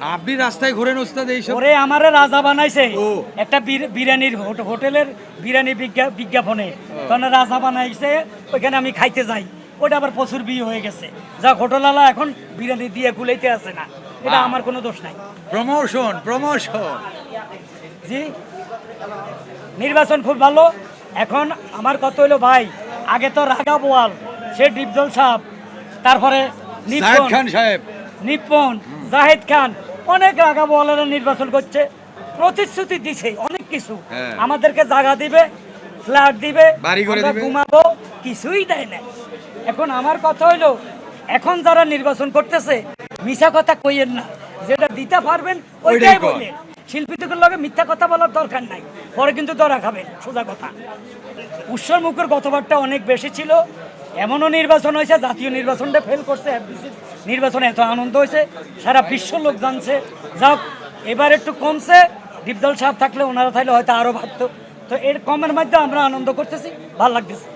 আপনি রাস্তায় ঘোরেন ওস্তাদ এইসব? ওরে আমারে রাজা বানাইছে একটা বিরিয়ানির হোটেলের বিরিয়ানি বিজ্ঞাপনে, তখন রাজা বানাইছে, ওইখানে আমি খাইতে যাই, ওটা আবার প্রচুর বিয়ে হয়ে গেছে, যা হোটেলওয়ালা এখন বিরিয়ানি দিয়ে কুলাইতে আসে না, এটা আমার কোনো দোষ নাই। Promotion promotion. জি, নির্বাচন খুব ভালো। এখন আমার কথা হইলো ভাই, আগে তো রাগা বোয়াল, সে ডিপজল সাহেব, তারপরে জাহেদ খান সাহেব, নিপন জাহেদ খান, অনেক রাগা বোয়ালেরা নির্বাচন করছে, প্রতিশ্রুতি দিছে অনেক কিছু, আমাদেরকে জায়গা দিবে, ফ্ল্যাট দিবে, বাড়ি করে দিবে, ঘুমাবো, কিছুই দেয় না। এখন আমার কথা হইলো, এখন যারা নির্বাচন করতেছে মিছা কথা কইয়েন না, যেটা দিতে পারবেন ওইটাই বলবেন। শিল্পীদের লগে মিথ্যা কথা বলার দরকার নাই, পরে কিন্তু ধরা খাবেন, সোজা কথা। উৎসর মুখের গতবারটা অনেক বেশি ছিল, এমনও নির্বাচন হয়েছে, জাতীয় নির্বাচনটা ফেল করছে, এফডিসির নির্বাচনে এত আনন্দ হয়েছে, সারা বিশ্ব লোক জানছে। যাক, এবার একটু কমছে, ডিপজল সাহেব থাকলে, ওনারা থাকলে হয়তো আরও ভাবতো, তো এর কমের মধ্যে আমরা আনন্দ করতেছি, ভালো লাগতেছে।